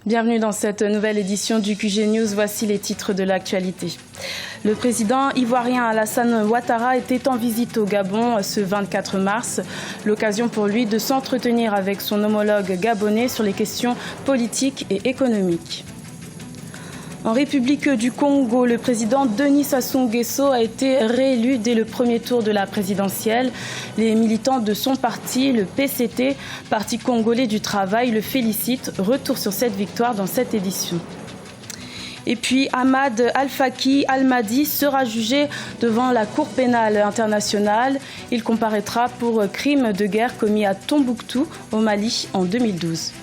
Bienvenue dans cette nouvelle édition du QG News. Voici les titres de l'actualité. Le président ivoirien Alassane Ouattara était en visite au Gabon ce 24 mars. L'occasion pour lui de s'entretenir avec son homologue gabonais sur les questions politiques et économiques. En République du Congo, le président Denis Sassou Nguesso a été réélu dès le premier tour de la présidentielle. Les militants de son parti, le PCT, Parti congolais du travail, le félicitent. Retour sur cette victoire dans cette édition. Et puis Ahmad Al-Faki Al-Mahdi sera jugé devant la Cour pénale internationale. Il comparaîtra pour crimes de guerre commis à Tombouctou, au Mali, en 2012.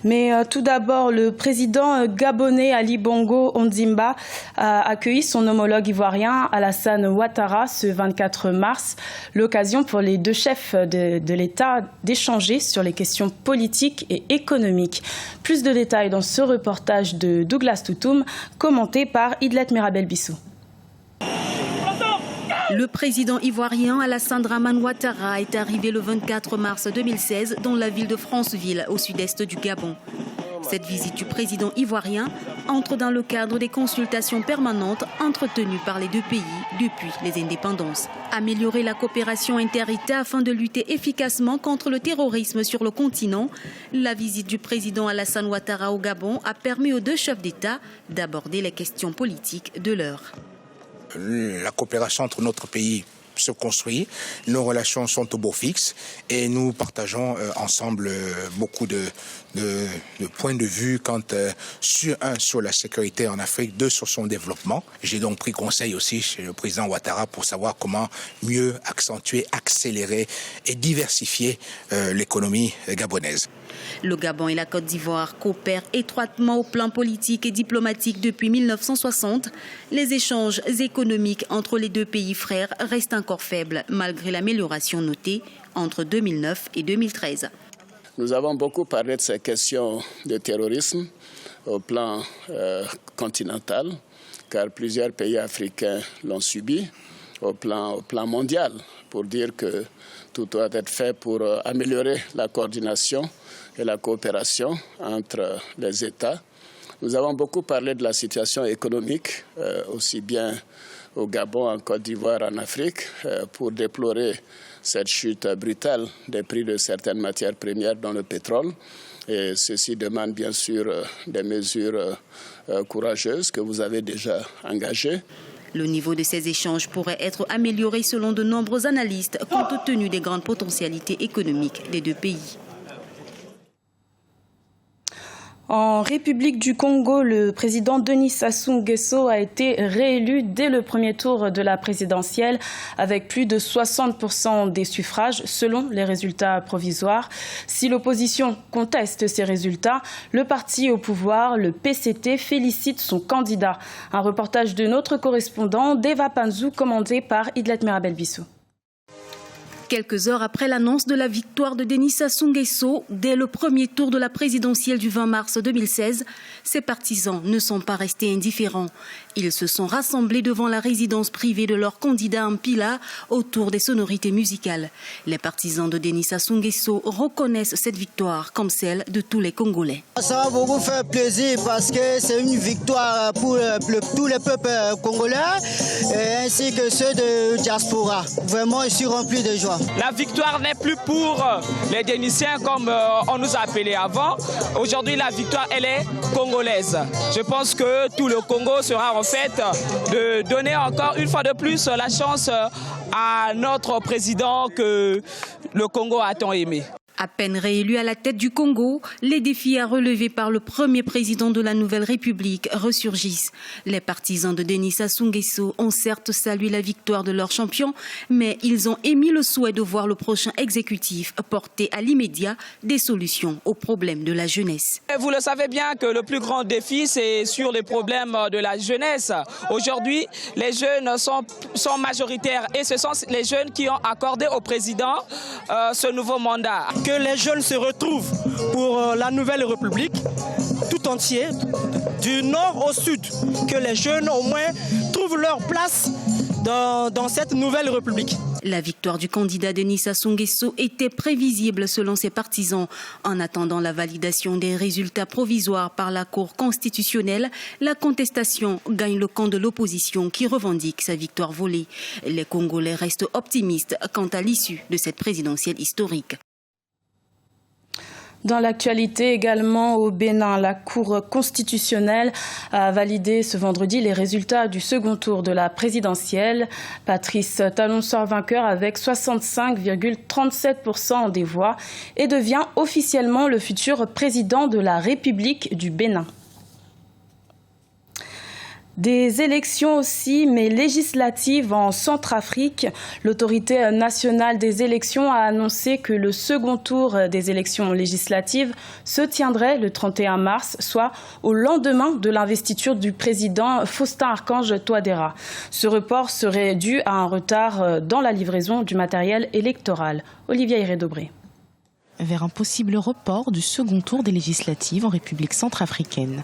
Mais tout d'abord, le président gabonais Ali Bongo Ondimba a accueilli son homologue ivoirien Alassane Ouattara ce 24 mars. L'occasion pour les deux chefs de l'État d'échanger sur les questions politiques et économiques. Plus de détails dans ce reportage de Douglas Toutoum, commenté par Idlet Mirabel Bissou. Le président ivoirien Alassane Dramane Ouattara est arrivé le 24 mars 2016 dans la ville de Franceville, au sud-est du Gabon. Cette visite du président ivoirien entre dans le cadre des consultations permanentes entretenues par les deux pays depuis les indépendances. Améliorer la coopération inter-États afin de lutter efficacement contre le terrorisme sur le continent, la visite du président Alassane Ouattara au Gabon a permis aux deux chefs d'État d'aborder les questions politiques de l'heure. La coopération entre notre pays se construit, nos relations sont au beau fixe et nous partageons ensemble beaucoup de points de vue sur la sécurité en Afrique, deux sur son développement. J'ai donc pris conseil aussi chez le président Ouattara pour savoir comment mieux accentuer, accélérer et diversifier l'économie gabonaise. Le Gabon et la Côte d'Ivoire coopèrent étroitement au plan politique et diplomatique depuis 1960. Les échanges économiques entre les deux pays frères restent encore faibles, malgré l'amélioration notée entre 2009 et 2013. Nous avons beaucoup parlé de ces questions de terrorisme au plan continental, car plusieurs pays africains l'ont subi au plan mondial, pour dire que tout doit être fait pour améliorer la coordination et la coopération entre les États. Nous avons beaucoup parlé de la situation économique, aussi bien au Gabon, en Côte d'Ivoire, en Afrique, pour déplorer cette chute brutale des prix de certaines matières premières, dont le pétrole. Et ceci demande bien sûr des mesures courageuses que vous avez déjà engagées. Le niveau de ces échanges pourrait être amélioré selon de nombreux analystes, compte tenu des grandes potentialités économiques des deux pays. En République du Congo, le président Denis Sassou Nguesso a été réélu dès le premier tour de la présidentielle avec plus de 60% des suffrages selon les résultats provisoires. Si l'opposition conteste ces résultats, le parti au pouvoir, le PCT, félicite son candidat. Un reportage de notre correspondant Deva Panzou, commandé par Idlet Mirabel Bissou. Quelques heures après l'annonce de la victoire de Denis Sassou Nguesso, dès le premier tour de la présidentielle du 20 mars 2016, ses partisans ne sont pas restés indifférents. Ils se sont rassemblés devant la résidence privée de leur candidat Mpila autour des sonorités musicales. Les partisans de Denis Sassou Nguesso reconnaissent cette victoire comme celle de tous les Congolais. Ça va beaucoup faire plaisir parce que c'est une victoire pour tous les peuples congolais ainsi que ceux de diaspora. Vraiment, je suis rempli de joie. La victoire n'est plus pour les Déniciens comme on nous a appelés avant. Aujourd'hui, la victoire, elle est congolaise. Je pense que tout le Congo sera en fait de donner encore une fois de plus la chance à notre président que le Congo a tant aimé. À peine réélu à la tête du Congo, les défis à relever par le premier président de la nouvelle République ressurgissent. Les partisans de Denis Sassou Nguesso ont certes salué la victoire de leur champion, mais ils ont émis le souhait de voir le prochain exécutif porter à l'immédiat des solutions aux problèmes de la jeunesse. Vous le savez bien que le plus grand défi, c'est sur les problèmes de la jeunesse. Aujourd'hui, les jeunes sont majoritaires et ce sont les jeunes qui ont accordé au président ce nouveau mandat. Que les jeunes se retrouvent pour la nouvelle République, tout entier, du nord au sud, que les jeunes au moins trouvent leur place dans cette nouvelle République. La victoire du candidat Denis Sassou Nguesso était prévisible selon ses partisans. En attendant la validation des résultats provisoires par la Cour constitutionnelle, la contestation gagne le camp de l'opposition qui revendique sa victoire volée. Les Congolais restent optimistes quant à l'issue de cette présidentielle historique. Dans l'actualité également au Bénin, la Cour constitutionnelle a validé ce vendredi les résultats du second tour de la présidentielle. Patrice Talon sort vainqueur avec 65,37% des voix et devient officiellement le futur président de la République du Bénin. Des élections aussi, mais législatives en Centrafrique. L'autorité nationale des élections a annoncé que le second tour des élections législatives se tiendrait le 31 mars, soit au lendemain de l'investiture du président Faustin-Archange Touadéra. Ce report serait dû à un retard dans la livraison du matériel électoral. Olivia Iré-Dobré. Vers un possible report du second tour des législatives en République centrafricaine.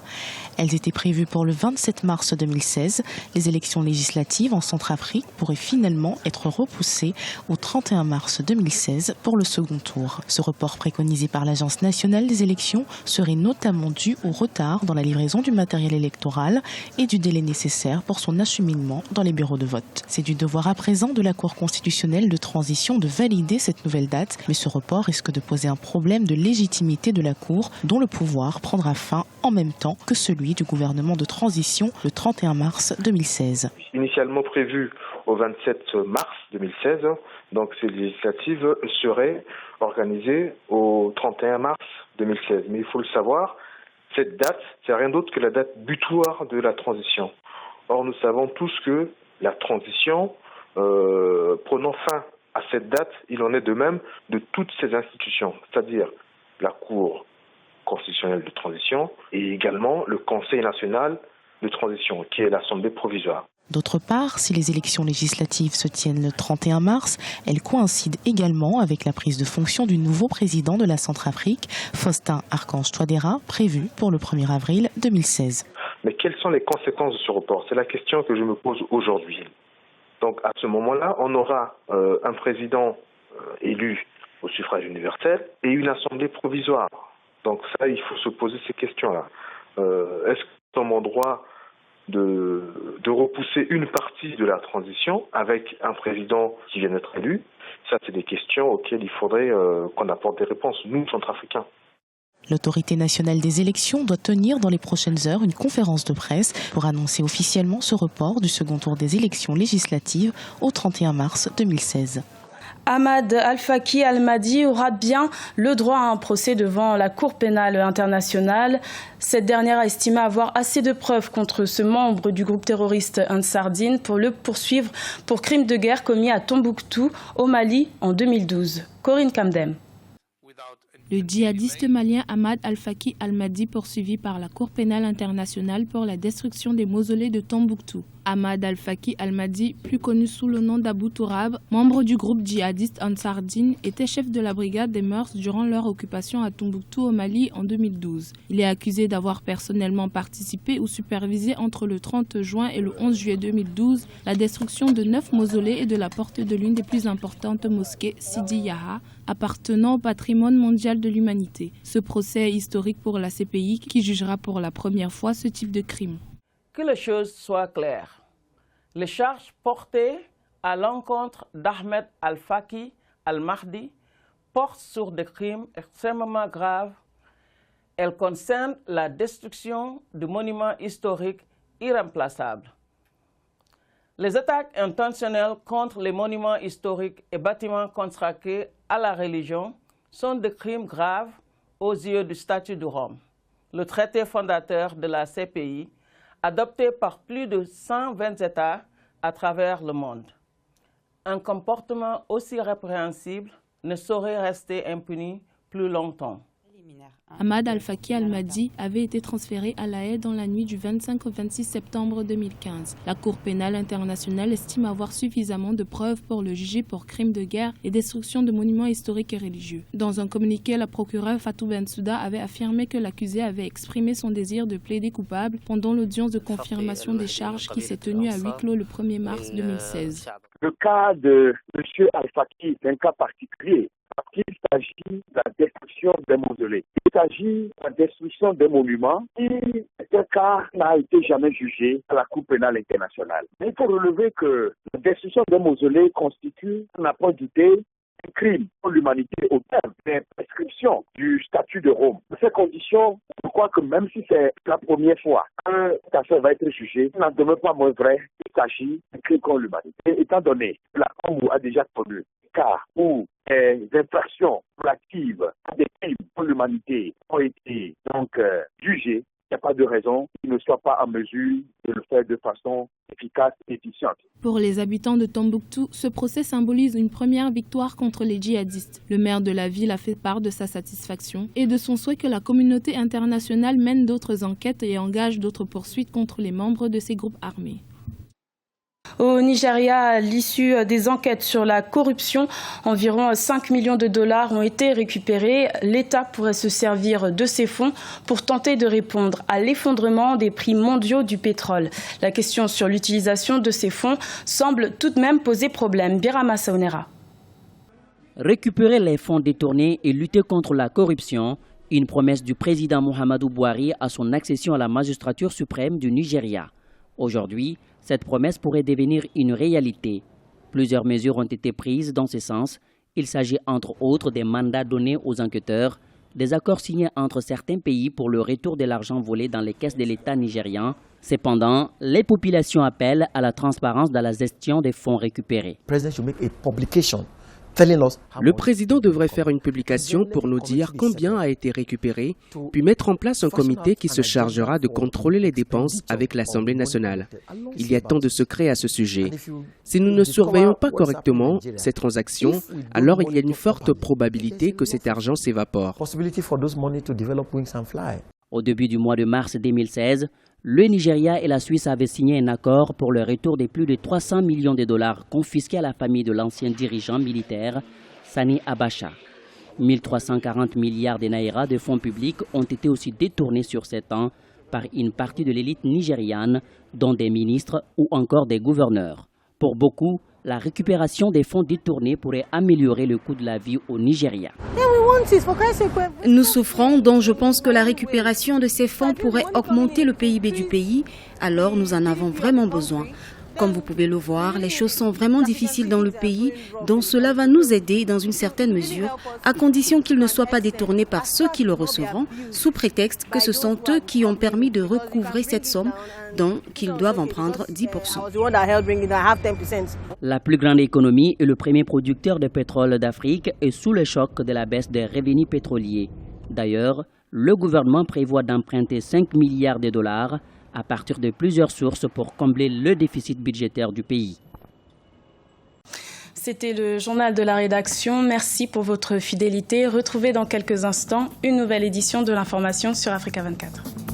Elles étaient prévues pour le 27 mars 2016. Les élections législatives en Centrafrique pourraient finalement être repoussées au 31 mars 2016 pour le second tour. Ce report préconisé par l'Agence nationale des élections serait notamment dû au retard dans la livraison du matériel électoral et du délai nécessaire pour son acheminement dans les bureaux de vote. C'est du devoir à présent de la Cour constitutionnelle de transition de valider cette nouvelle date, mais ce report risque de poser un problème de légitimité de la Cour dont le pouvoir prendra fin en même temps que celui du gouvernement de transition le 31 mars 2016. Initialement prévu au 27 mars 2016, donc ces législatives seraient organisées au 31 mars 2016. Mais il faut le savoir, cette date, c'est rien d'autre que la date butoir de la transition. Or, nous savons tous que la transition, prenant fin à cette date, il en est de même de toutes ces institutions, c'est-à-dire la Cour constitutionnelle de transition et également le Conseil national de transition, qui est l'Assemblée provisoire. D'autre part, si les élections législatives se tiennent le 31 mars, elles coïncident également avec la prise de fonction du nouveau président de la Centrafrique, Faustin-Archange Touadéra, prévu pour le 1er avril 2016. Mais quelles sont les conséquences de ce report? C'est la question que je me pose aujourd'hui. Donc à ce moment-là, on aura un président élu au suffrage universel et une assemblée provisoire. Donc ça, il faut se poser ces questions-là. Est-ce que nous sommes en droit de repousser une partie de la transition avec un président qui vient d'être élu? Ça, c'est des questions auxquelles il faudrait qu'on apporte des réponses, nous, Centrafricains. L'autorité nationale des élections doit tenir dans les prochaines heures une conférence de presse pour annoncer officiellement ce report du second tour des élections législatives au 31 mars 2016. Ahmad Al-Faki Al-Mahdi aura bien le droit à un procès devant la Cour pénale internationale. Cette dernière a estimé avoir assez de preuves contre ce membre du groupe terroriste Ansar Dine pour le poursuivre pour crimes de guerre commis à Tombouctou, au Mali, en 2012. Corinne Kamdem. Le djihadiste malien Ahmad Al-Faki Al-Mahdi poursuivi par la Cour pénale internationale pour la destruction des mausolées de Tombouctou. Ahmad Al-Faki Al-Mahdi, plus connu sous le nom d'Abou Tourab, membre du groupe djihadiste Ansar Dine, était chef de la brigade des mœurs durant leur occupation à Tombouctou au Mali en 2012. Il est accusé d'avoir personnellement participé ou supervisé entre le 30 juin et le 11 juillet 2012 la destruction de 9 mausolées et de la porte de l'une des plus importantes mosquées, Sidi Yaha, appartenant au patrimoine mondial de l'humanité. Ce procès est historique pour la CPI qui jugera pour la première fois ce type de crime. Que les choses soient claires. Les charges portées à l'encontre d'Ahmed Al-Faki Al-Mahdi portent sur des crimes extrêmement graves. Elles concernent la destruction de monuments historiques irremplaçables. Les attaques intentionnelles contre les monuments historiques et bâtiments consacrés à la religion sont des crimes graves aux yeux du statut de Rome, le traité fondateur de la CPI, adopté par plus de 120 États à travers le monde. Un comportement aussi répréhensible ne saurait rester impuni plus longtemps. Ahmad Al-Faki Al-Mahdi avait été transféré à La Haye dans la nuit du 25 au 26 septembre 2015. La Cour pénale internationale estime avoir suffisamment de preuves pour le juger pour crimes de guerre et destruction de monuments historiques et religieux. Dans un communiqué, la procureure Fatou Bensouda avait affirmé que l'accusé avait exprimé son désir de plaider coupable pendant l'audience de confirmation des charges qui s'est tenue à huis clos le 1er mars 2016. Le cas de M. Al-Faki est un cas particulier parce qu'il s'agit de la destruction des mausolées. Il s'agit de la destruction des monuments qui, c'est un cas, n'a été jamais jugé à la Cour pénale internationale. Mais il faut relever que la destruction des mausolées constitue, on n'a pas douté, un crime pour l'humanité au terme des prescriptions du statut de Rome. Dans ces conditions, je crois que même si c'est la première fois que cette affaire va être jugée, il n'en demeure pas moins vrai qu'il s'agit d'un crime contre l'humanité. Étant donné que la Cour a déjà connu des cas où des infractions relatives à des crimes contre l'humanité ont été donc jugées, il n'y a pas de raison qu'il ne soit pas en mesure de le faire de façon efficace et efficiente. Pour les habitants de Tombouctou, ce procès symbolise une première victoire contre les djihadistes. Le maire de la ville a fait part de sa satisfaction et de son souhait que la communauté internationale mène d'autres enquêtes et engage d'autres poursuites contre les membres de ces groupes armés. Au Nigeria, à l'issue des enquêtes sur la corruption, environ 5 millions de dollars ont été récupérés. L'État pourrait se servir de ces fonds pour tenter de répondre à l'effondrement des prix mondiaux du pétrole. La question sur l'utilisation de ces fonds semble tout de même poser problème. Birama Saonera. Récupérer les fonds détournés et lutter contre la corruption, une promesse du président Muhammadu Buhari à son accession à la magistrature suprême du Nigeria. Aujourd'hui, cette promesse pourrait devenir une réalité. Plusieurs mesures ont été prises dans ce sens. Il s'agit entre autres des mandats donnés aux enquêteurs, des accords signés entre certains pays pour le retour de l'argent volé dans les caisses de l'État nigérian. Cependant, les populations appellent à la transparence dans la gestion des fonds récupérés. Le président devrait faire une publication pour nous dire combien a été récupéré, puis mettre en place un comité qui se chargera de contrôler les dépenses avec l'Assemblée nationale. Il y a tant de secrets à ce sujet. Si nous ne surveillons pas correctement ces transactions, alors il y a une forte probabilité que cet argent s'évapore. Au début du mois de mars 2016, le Nigeria et la Suisse avaient signé un accord pour le retour de plus de 300 millions de dollars confisqués à la famille de l'ancien dirigeant militaire Sani Abacha. 1340 milliards de naira de fonds publics ont été aussi détournés sur 7 ans par une partie de l'élite nigériane, dont des ministres ou encore des gouverneurs. Pour beaucoup, la récupération des fonds détournés pourrait améliorer le coût de la vie au Nigeria. Nous souffrons, donc je pense que la récupération de ces fonds pourrait augmenter le PIB du pays, alors nous en avons vraiment besoin. Comme vous pouvez le voir, les choses sont vraiment difficiles dans le pays, donc cela va nous aider dans une certaine mesure, à condition qu'ils ne soient pas détournés par ceux qui le recevront, sous prétexte que ce sont eux qui ont permis de recouvrer cette somme, donc qu'ils doivent en prendre 10%. La plus grande économie et le premier producteur de pétrole d'Afrique est sous le choc de la baisse des revenus pétroliers. D'ailleurs, le gouvernement prévoit d'emprunter 5 milliards de dollars à partir de plusieurs sources pour combler le déficit budgétaire du pays. C'était le journal de la rédaction. Merci pour votre fidélité. Retrouvez dans quelques instants une nouvelle édition de l'information sur Africa 24.